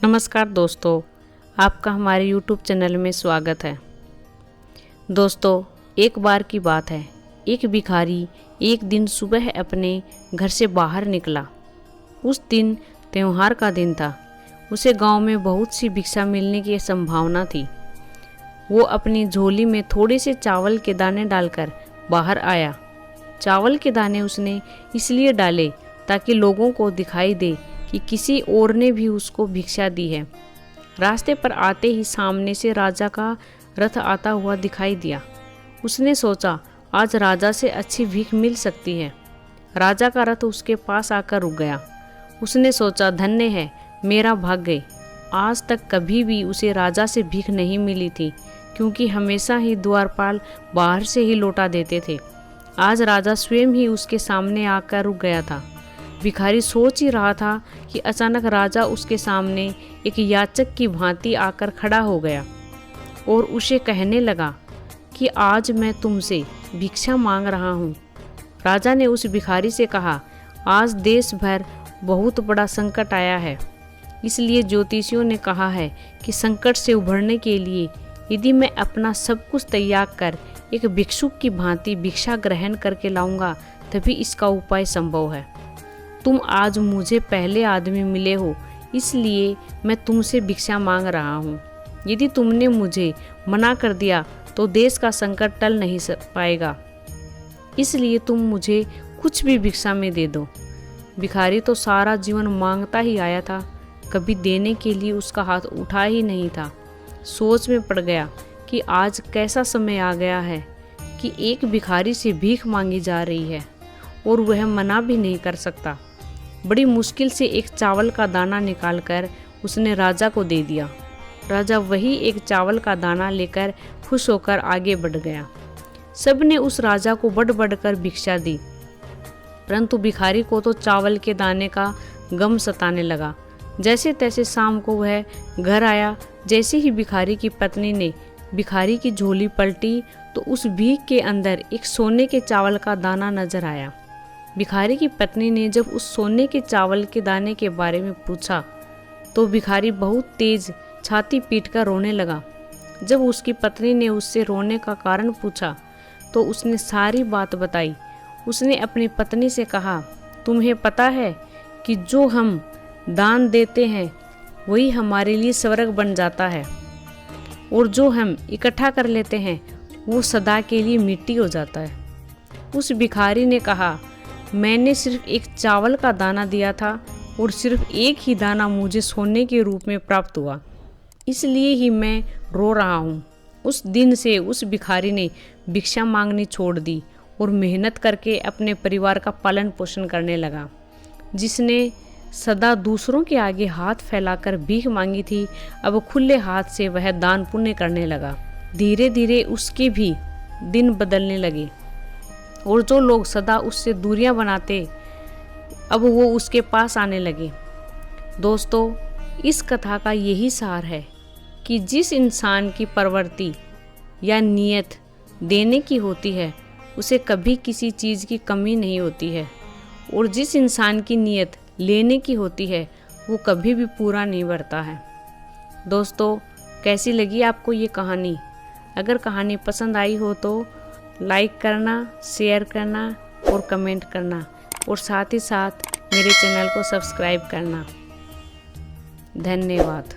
नमस्कार दोस्तों, आपका हमारे YouTube चैनल में स्वागत है। दोस्तों, एक बार की बात है, एक भिखारी एक दिन सुबह अपने घर से बाहर निकला। उस दिन त्योहार का दिन था। उसे गांव में बहुत सी भिक्षा मिलने की संभावना थी। वो अपनी झोली में थोड़े से चावल के दाने डालकर बाहर आया। चावल के दाने उसने इसलिए डाले ताकि लोगों को दिखाई दे कि किसी और ने भी उसको भिक्षा दी है। रास्ते पर आते ही सामने से राजा का रथ आता हुआ दिखाई दिया। उसने सोचा, आज राजा से अच्छी भीख मिल सकती है। राजा का रथ उसके पास आकर रुक गया। उसने सोचा, धन्य है, मेरा भाग्य। आज तक कभी भी उसे राजा से भीख नहीं मिली थी, क्योंकि हमेशा ही द्वारपाल बाहर से ही लौटा देते थे। आज राजा स्वयं ही उसके सामने आकर रुक गया था। भिखारी सोच ही रहा था कि अचानक राजा उसके सामने एक याचक की भांति आकर खड़ा हो गया और उसे कहने लगा कि आज मैं तुमसे भिक्षा मांग रहा हूँ। राजा ने उस भिखारी से कहा, आज देश भर बहुत बड़ा संकट आया है, इसलिए ज्योतिषियों ने कहा है कि संकट से उभरने के लिए यदि मैं अपना सब कुछ त्याग कर एक भिक्षुक की भांति भिक्षा ग्रहण करके लाऊंगा, तभी इसका उपाय संभव है। तुम आज मुझे पहले आदमी मिले हो, इसलिए मैं तुमसे भिक्षा मांग रहा हूँ। यदि तुमने मुझे मना कर दिया तो देश का संकट टल नहीं पाएगा, इसलिए तुम मुझे कुछ भी भिक्षा में दे दो। भिखारी तो सारा जीवन मांगता ही आया था, कभी देने के लिए उसका हाथ उठा ही नहीं था। सोच में पड़ गया कि आज कैसा समय आ गया है कि एक भिखारी से भीख मांगी जा रही है और वह मना भी नहीं कर सकता। बड़ी मुश्किल से एक चावल का दाना निकालकर उसने राजा को दे दिया। राजा वही एक चावल का दाना लेकर खुश होकर आगे बढ़ गया। सबने उस राजा को बढ़ बढ़कर भिक्षा दी, परंतु भिखारी को तो चावल के दाने का गम सताने लगा। जैसे तैसे शाम को वह घर आया। जैसे ही भिखारी की पत्नी ने भिखारी की झोली पलटी तो उस भीख के अंदर एक सोने के चावल का दाना नजर आया। भिखारी की पत्नी ने जब उस सोने के चावल के दाने के बारे में पूछा तो भिखारी बहुत तेज छाती पीटकर रोने लगा। जब उसकी पत्नी ने उससे रोने का कारण पूछा तो उसने सारी बात बताई। उसने अपनी पत्नी से कहा, तुम्हें पता है कि जो हम दान देते हैं वही हमारे लिए स्वर्ग बन जाता है, और जो हम इकट्ठा कर लेते हैं वो सदा के लिए मिट्टी हो जाता है। उस भिखारी ने कहा, मैंने सिर्फ एक चावल का दाना दिया था और सिर्फ एक ही दाना मुझे सोने के रूप में प्राप्त हुआ, इसलिए ही मैं रो रहा हूँ। उस दिन से उस भिखारी ने भिक्षा मांगनी छोड़ दी और मेहनत करके अपने परिवार का पालन पोषण करने लगा। जिसने सदा दूसरों के आगे हाथ फैलाकर भीख मांगी थी, अब खुले हाथ से वह दान पुण्य करने लगा। धीरे धीरे उसके भी दिन बदलने लगे और जो लोग सदा उससे दूरियां बनाते, अब वो उसके पास आने लगे। दोस्तों, इस कथा का यही सार है कि जिस इंसान की प्रवृत्ति या नीयत देने की होती है, उसे कभी किसी चीज़ की कमी नहीं होती है, और जिस इंसान की नीयत लेने की होती है वो कभी भी पूरा नहीं बढ़ता है। दोस्तों, कैसी लगी आपको ये कहानी? अगर कहानी पसंद आई हो तो लाइक करना, शेयर करना और कमेंट करना, और साथ ही साथ मेरे चैनल को सब्सक्राइब करना। धन्यवाद।